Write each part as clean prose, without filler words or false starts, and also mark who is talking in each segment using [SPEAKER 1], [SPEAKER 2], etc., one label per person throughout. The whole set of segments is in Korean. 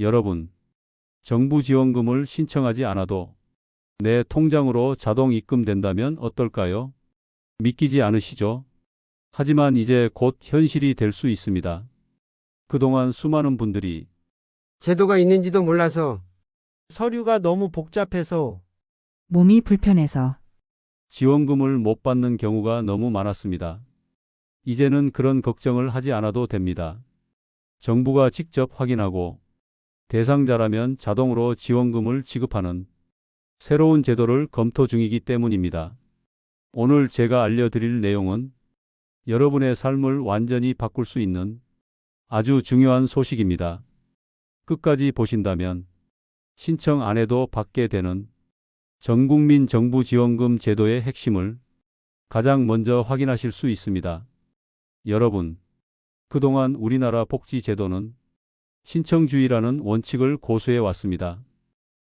[SPEAKER 1] 여러분, 정부 지원금을 신청하지 않아도 내 통장으로 자동 입금된다면 어떨까요? 믿기지 않으시죠? 하지만 이제 곧 현실이 될 수 있습니다. 그동안 수많은 분들이
[SPEAKER 2] 제도가 있는지도 몰라서
[SPEAKER 3] 서류가 너무 복잡해서
[SPEAKER 4] 몸이 불편해서
[SPEAKER 1] 지원금을 못 받는 경우가 너무 많았습니다. 이제는 그런 걱정을 하지 않아도 됩니다. 정부가 직접 확인하고 대상자라면 자동으로 지원금을 지급하는 새로운 제도를 검토 중이기 때문입니다. 오늘 제가 알려드릴 내용은 여러분의 삶을 완전히 바꿀 수 있는 아주 중요한 소식입니다. 끝까지 보신다면 신청 안 해도 받게 되는 전국민 정부 지원금 제도의 핵심을 가장 먼저 확인하실 수 있습니다. 여러분, 그동안 우리나라 복지제도는 신청주의라는 원칙을 고수해 왔습니다.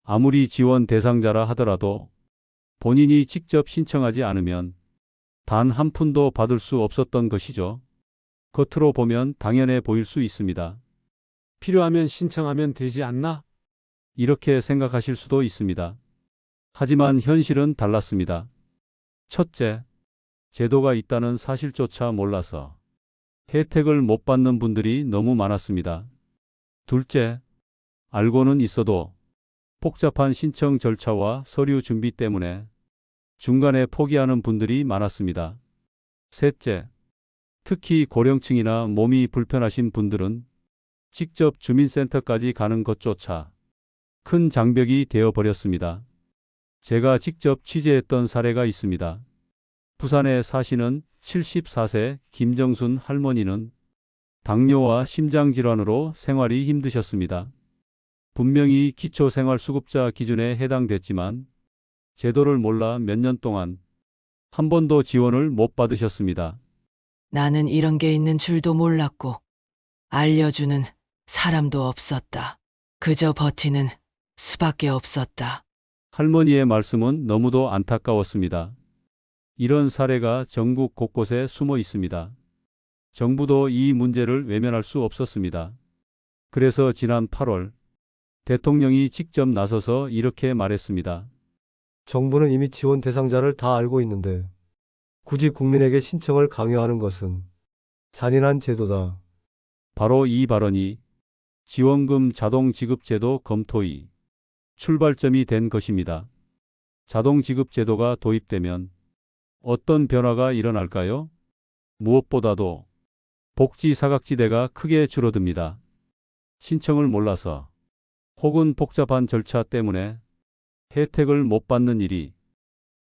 [SPEAKER 1] 아무리 지원 대상자라 하더라도 본인이 직접 신청하지 않으면 단 한 푼도 받을 수 없었던 것이죠. 겉으로 보면 당연해 보일 수 있습니다.
[SPEAKER 3] 필요하면 신청하면 되지 않나?
[SPEAKER 1] 이렇게 생각하실 수도 있습니다. 하지만 현실은 달랐습니다. 첫째, 제도가 있다는 사실조차 몰라서 혜택을 못 받는 분들이 너무 많았습니다. 둘째, 알고는 있어도 복잡한 신청 절차와 서류 준비 때문에 중간에 포기하는 분들이 많았습니다. 셋째, 특히 고령층이나 몸이 불편하신 분들은 직접 주민센터까지 가는 것조차 큰 장벽이 되어버렸습니다. 제가 직접 취재했던 사례가 있습니다. 부산에 사시는 74세 김정순 할머니는 당뇨와 심장질환으로 생활이 힘드셨습니다. 분명히 기초생활수급자 기준에 해당됐지만 제도를 몰라 몇 년 동안 한 번도 지원을 못 받으셨습니다.
[SPEAKER 5] 나는 이런 게 있는 줄도 몰랐고 알려주는 사람도 없었다. 그저 버티는 수밖에 없었다.
[SPEAKER 1] 할머니의 말씀은 너무도 안타까웠습니다. 이런 사례가 전국 곳곳에 숨어 있습니다. 정부도 이 문제를 외면할 수 없었습니다. 그래서 지난 8월 대통령이 직접 나서서 이렇게 말했습니다.
[SPEAKER 6] 정부는 이미 지원 대상자를 다 알고 있는데 굳이 국민에게 신청을 강요하는 것은 잔인한 제도다.
[SPEAKER 1] 바로 이 발언이 지원금 자동지급제도 검토의 출발점이 된 것입니다. 자동지급제도가 도입되면 어떤 변화가 일어날까요? 무엇보다도 복지 사각지대가 크게 줄어듭니다. 신청을 몰라서 혹은 복잡한 절차 때문에 혜택을 못 받는 일이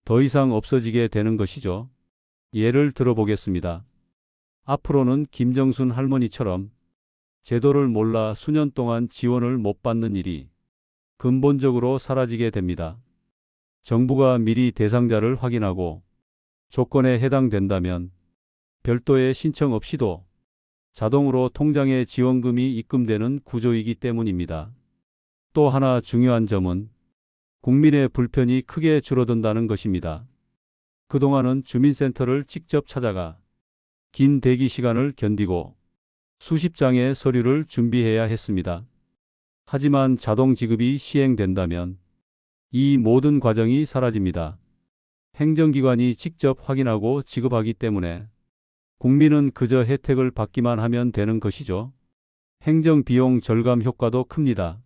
[SPEAKER 1] 더 이상 없어지게 되는 것이죠. 예를 들어보겠습니다. 앞으로는 김정순 할머니처럼 제도를 몰라 수년 동안 지원을 못 받는 일이 근본적으로 사라지게 됩니다. 정부가 미리 대상자를 확인하고 조건에 해당된다면 별도의 신청 없이도 자동으로 통장에 지원금이 입금되는 구조이기 때문입니다. 또 하나 중요한 점은 국민의 불편이 크게 줄어든다는 것입니다. 그동안은 주민센터를 직접 찾아가 긴 대기 시간을 견디고 수십 장의 서류를 준비해야 했습니다. 하지만 자동 지급이 시행된다면 이 모든 과정이 사라집니다. 행정기관이 직접 확인하고 지급하기 때문에 국민은 그저 혜택을 받기만 하면 되는 것이죠. 행정비용 절감 효과도 큽니다.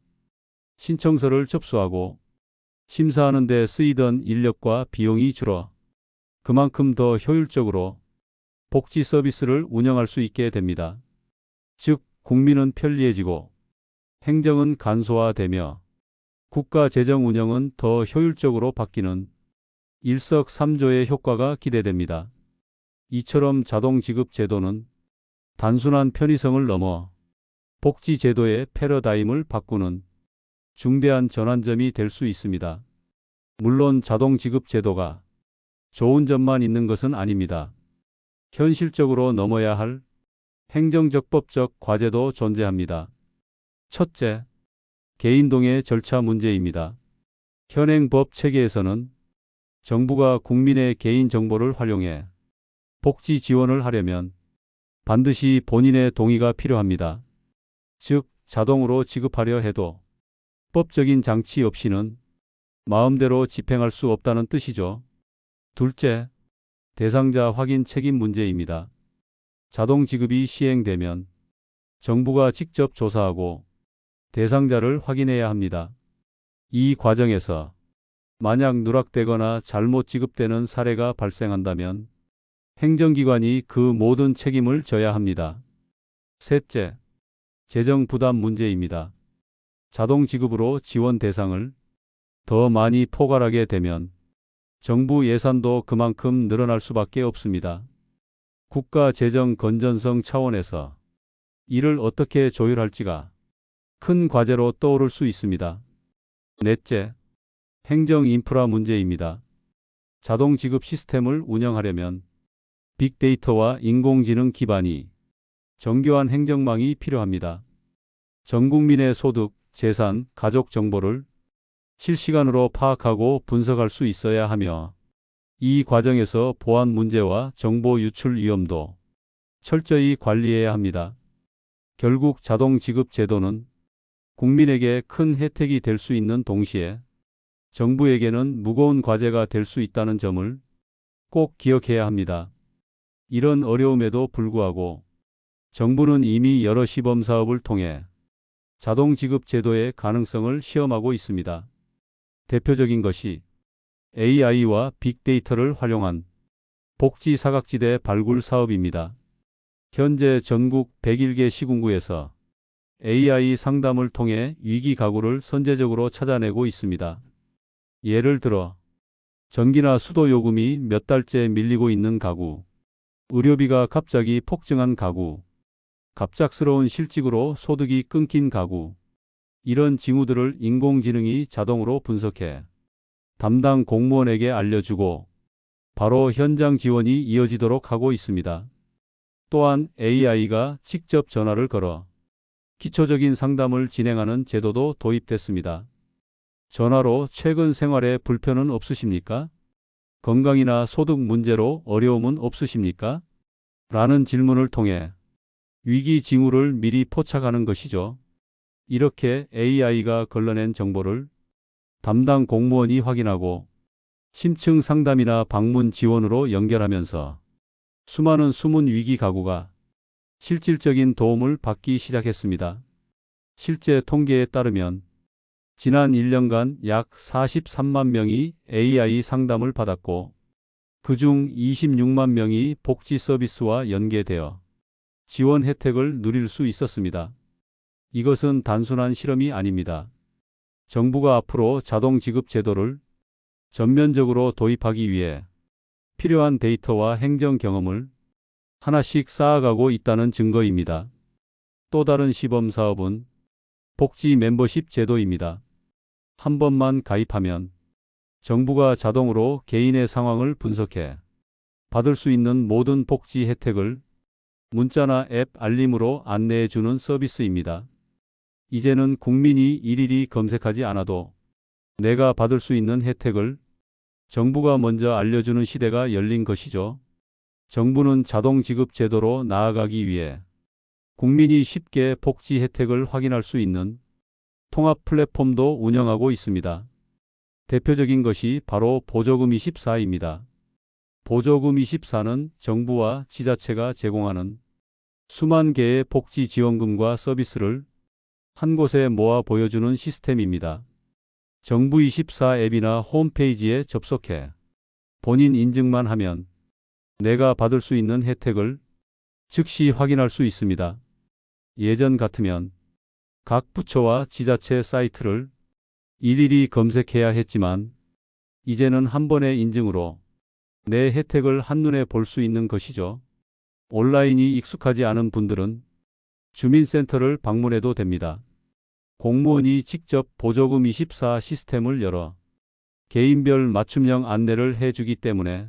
[SPEAKER 1] 신청서를 접수하고 심사하는 데 쓰이던 인력과 비용이 줄어 그만큼 더 효율적으로 복지 서비스를 운영할 수 있게 됩니다. 즉, 국민은 편리해지고 행정은 간소화되며 국가 재정 운영은 더 효율적으로 바뀌는 일석삼조의 효과가 기대됩니다. 이처럼 자동지급 제도는 단순한 편의성을 넘어 복지 제도의 패러다임을 바꾸는 중대한 전환점이 될 수 있습니다. 물론 자동지급 제도가 좋은 점만 있는 것은 아닙니다. 현실적으로 넘어야 할 행정적 법적 과제도 존재합니다. 첫째, 개인동의 절차 문제입니다. 현행 법 체계에서는 정부가 국민의 개인정보를 활용해 복지 지원을 하려면 반드시 본인의 동의가 필요합니다. 즉, 자동으로 지급하려 해도 법적인 장치 없이는 마음대로 집행할 수 없다는 뜻이죠. 둘째, 대상자 확인 책임 문제입니다. 자동 지급이 시행되면 정부가 직접 조사하고 대상자를 확인해야 합니다. 이 과정에서 만약 누락되거나 잘못 지급되는 사례가 발생한다면 행정기관이 그 모든 책임을 져야 합니다. 셋째, 재정 부담 문제입니다. 자동 지급으로 지원 대상을 더 많이 포괄하게 되면 정부 예산도 그만큼 늘어날 수밖에 없습니다. 국가 재정 건전성 차원에서 이를 어떻게 조율할지가 큰 과제로 떠오를 수 있습니다. 넷째, 행정 인프라 문제입니다. 자동 지급 시스템을 운영하려면 빅데이터와 인공지능 기반이 정교한 행정망이 필요합니다. 전 국민의 소득, 재산, 가족 정보를 실시간으로 파악하고 분석할 수 있어야 하며 이 과정에서 보안 문제와 정보 유출 위험도 철저히 관리해야 합니다. 결국 자동 지급 제도는 국민에게 큰 혜택이 될 수 있는 동시에 정부에게는 무거운 과제가 될 수 있다는 점을 꼭 기억해야 합니다. 이런 어려움에도 불구하고 정부는 이미 여러 시범 사업을 통해 자동 지급 제도의 가능성을 시험하고 있습니다. 대표적인 것이 AI와 빅데이터를 활용한 복지 사각지대 발굴 사업입니다. 현재 전국 101개 시군구에서 AI 상담을 통해 위기 가구를 선제적으로 찾아내고 있습니다. 예를 들어 전기나 수도 요금이 몇 달째 밀리고 있는 가구, 의료비가 갑자기 폭증한 가구, 갑작스러운 실직으로 소득이 끊긴 가구, 이런 징후들을 인공지능이 자동으로 분석해 담당 공무원에게 알려주고 바로 현장 지원이 이어지도록 하고 있습니다. 또한 AI가 직접 전화를 걸어 기초적인 상담을 진행하는 제도도 도입됐습니다. 전화로 최근 생활에 불편은 없으십니까? 건강이나 소득 문제로 어려움은 없으십니까? 라는 질문을 통해 위기 징후를 미리 포착하는 것이죠. 이렇게 AI가 걸러낸 정보를 담당 공무원이 확인하고 심층 상담이나 방문 지원으로 연결하면서 수많은 숨은 위기 가구가 실질적인 도움을 받기 시작했습니다. 실제 통계에 따르면 지난 1년간 약 43만 명이 AI 상담을 받았고 그중 26만 명이 복지 서비스와 연계되어 지원 혜택을 누릴 수 있었습니다. 이것은 단순한 실험이 아닙니다. 정부가 앞으로 자동 지급 제도를 전면적으로 도입하기 위해 필요한 데이터와 행정 경험을 하나씩 쌓아가고 있다는 증거입니다. 또 다른 시범 사업은 복지 멤버십 제도입니다. 한 번만 가입하면 정부가 자동으로 개인의 상황을 분석해 받을 수 있는 모든 복지 혜택을 문자나 앱 알림으로 안내해 주는 서비스입니다. 이제는 국민이 일일이 검색하지 않아도 내가 받을 수 있는 혜택을 정부가 먼저 알려주는 시대가 열린 것이죠. 정부는 자동 지급 제도로 나아가기 위해 국민이 쉽게 복지 혜택을 확인할 수 있는 통합 플랫폼도 운영하고 있습니다. 대표적인 것이 바로 보조금24입니다. 보조금24는 정부와 지자체가 제공하는 수만 개의 복지 지원금과 서비스를 한 곳에 모아 보여주는 시스템입니다. 정부24 앱이나 홈페이지에 접속해 본인 인증만 하면 내가 받을 수 있는 혜택을 즉시 확인할 수 있습니다. 예전 같으면 각 부처와 지자체 사이트를 일일이 검색해야 했지만 이제는 한 번의 인증으로 내 혜택을 한눈에 볼 수 있는 것이죠. 온라인이 익숙하지 않은 분들은 주민센터를 방문해도 됩니다. 공무원이 직접 보조금24 시스템을 열어 개인별 맞춤형 안내를 해주기 때문에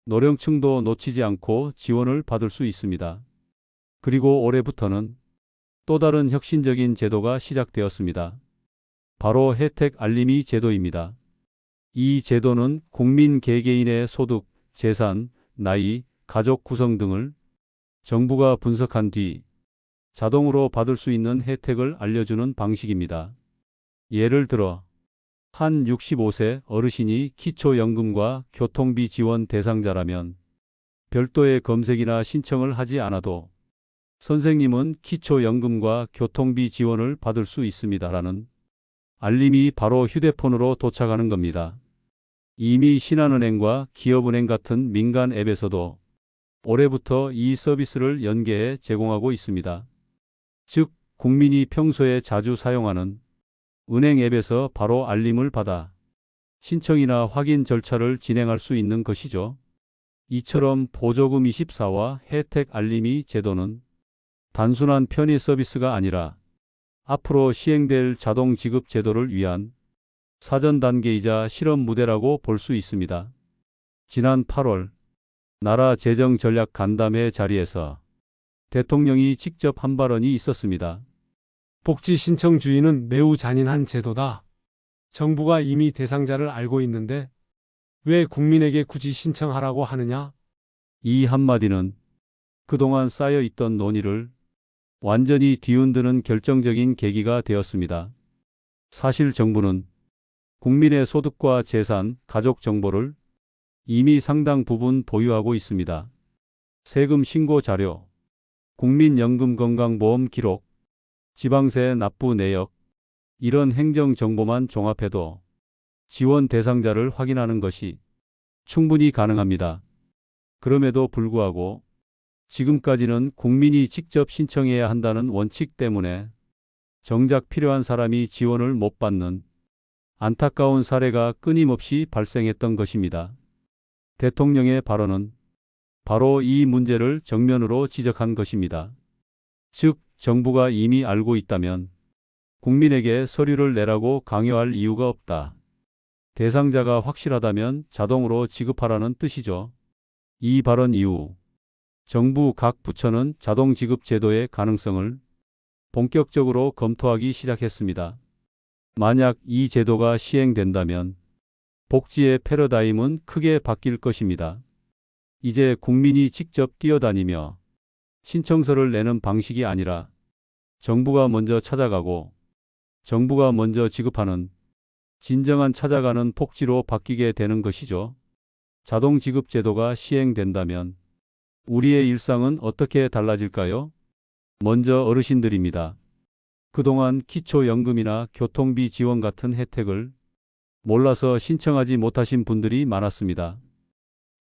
[SPEAKER 1] 노령층도 놓치지 않고 지원을 받을 수 있습니다. 그리고 올해부터는 또 다른 혁신적인 제도가 시작되었습니다. 바로 혜택 알림이 제도입니다. 이 제도는 국민 개개인의 소득, 재산, 나이, 가족 구성 등을 정부가 분석한 뒤 자동으로 받을 수 있는 혜택을 알려주는 방식입니다. 예를 들어 한 65세 어르신이 기초연금과 교통비 지원 대상자라면 별도의 검색이나 신청을 하지 않아도 선생님은 기초연금과 교통비 지원을 받을 수 있습니다라는 알림이 바로 휴대폰으로 도착하는 겁니다. 이미 신한은행과 기업은행 같은 민간 앱에서도 올해부터 이 서비스를 연계해 제공하고 있습니다. 즉, 국민이 평소에 자주 사용하는 은행 앱에서 바로 알림을 받아 신청이나 확인 절차를 진행할 수 있는 것이죠. 이처럼 보조금 24와 혜택 알림이 제도는 단순한 편의 서비스가 아니라 앞으로 시행될 자동 지급 제도를 위한 사전 단계이자 실험 무대라고 볼 수 있습니다. 지난 8월 나라 재정 전략 간담회 자리에서 대통령이 직접 한 발언이 있었습니다.
[SPEAKER 3] 복지 신청 주의는 매우 잔인한 제도다. 정부가 이미 대상자를 알고 있는데 왜 국민에게 굳이 신청하라고 하느냐?
[SPEAKER 1] 이 한마디는 그동안 쌓여 있던 논의를 완전히 뒤흔드는 결정적인 계기가 되었습니다. 사실 정부는 국민의 소득과 재산, 가족 정보를 이미 상당 부분 보유하고 있습니다. 세금 신고 자료, 국민연금건강보험 기록, 지방세 납부 내역, 이런 행정 정보만 종합해도 지원 대상자를 확인하는 것이 충분히 가능합니다. 그럼에도 불구하고 지금까지는 국민이 직접 신청해야 한다는 원칙 때문에 정작 필요한 사람이 지원을 못 받는 안타까운 사례가 끊임없이 발생했던 것입니다. 대통령의 발언은 바로 이 문제를 정면으로 지적한 것입니다. 즉, 정부가 이미 알고 있다면 국민에게 서류를 내라고 강요할 이유가 없다. 대상자가 확실하다면 자동으로 지급하라는 뜻이죠. 이 발언 이후 정부 각 부처는 자동 지급 제도의 가능성을 본격적으로 검토하기 시작했습니다. 만약 이 제도가 시행된다면 복지의 패러다임은 크게 바뀔 것입니다. 이제 국민이 직접 뛰어다니며 신청서를 내는 방식이 아니라 정부가 먼저 찾아가고 정부가 먼저 지급하는 진정한 찾아가는 복지로 바뀌게 되는 것이죠. 자동 지급 제도가 시행된다면 우리의 일상은 어떻게 달라질까요? 먼저 어르신들입니다. 그동안 기초연금이나 교통비 지원 같은 혜택을 몰라서 신청하지 못하신 분들이 많았습니다.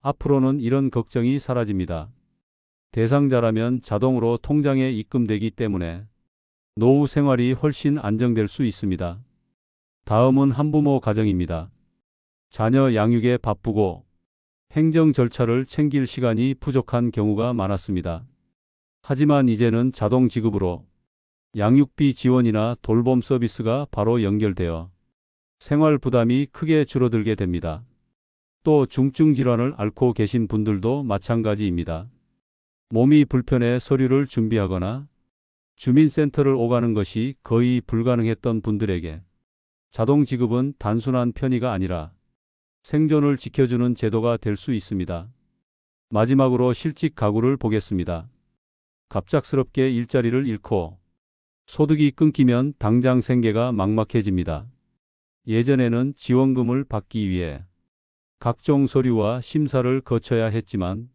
[SPEAKER 1] 앞으로는 이런 걱정이 사라집니다. 대상자라면 자동으로 통장에 입금되기 때문에 노후 생활이 훨씬 안정될 수 있습니다. 다음은 한부모 가정입니다. 자녀 양육에 바쁘고 행정 절차를 챙길 시간이 부족한 경우가 많았습니다. 하지만 이제는 자동 지급으로 양육비 지원이나 돌봄 서비스가 바로 연결되어 생활 부담이 크게 줄어들게 됩니다. 또 중증 질환을 앓고 계신 분들도 마찬가지입니다. 몸이 불편해 서류를 준비하거나 주민센터를 오가는 것이 거의 불가능했던 분들에게 자동 지급은 단순한 편의가 아니라 생존을 지켜주는 제도가 될 수 있습니다. 마지막으로 실직 가구를 보겠습니다. 갑작스럽게 일자리를 잃고 소득이 끊기면 당장 생계가 막막해집니다. 예전에는 지원금을 받기 위해 각종 서류와 심사를 거쳐야 했지만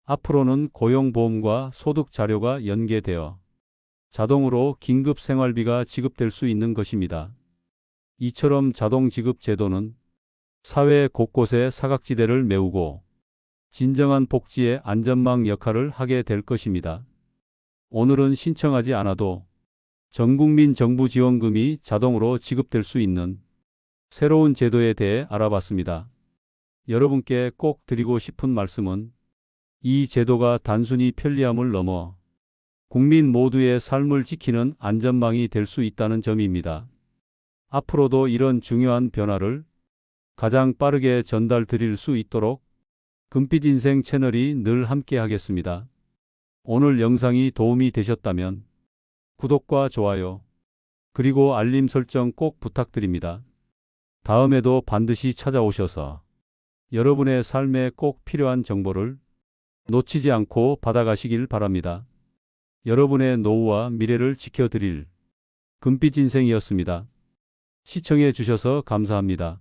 [SPEAKER 1] 앞으로는 고용보험과 소득 자료가 연계되어 자동으로 긴급 생활비가 지급될 수 있는 것입니다. 이처럼 자동 지급 제도는 사회 곳곳에 사각지대를 메우고 진정한 복지의 안전망 역할을 하게 될 것입니다. 오늘은 신청하지 않아도 전국민 정부 지원금이 자동으로 지급될 수 있는 새로운 제도에 대해 알아봤습니다. 여러분께 꼭 드리고 싶은 말씀은 이 제도가 단순히 편리함을 넘어 국민 모두의 삶을 지키는 안전망이 될 수 있다는 점입니다. 앞으로도 이런 중요한 변화를 가장 빠르게 전달 드릴 수 있도록 금빛인생 채널이 늘 함께 하겠습니다. 오늘 영상이 도움이 되셨다면 구독과 좋아요, 그리고 알림 설정 꼭 부탁드립니다. 다음에도 반드시 찾아오셔서 여러분의 삶에 꼭 필요한 정보를 놓치지 않고 받아가시길 바랍니다. 여러분의 노후와 미래를 지켜드릴 금빛 인생이었습니다. 시청해 주셔서 감사합니다.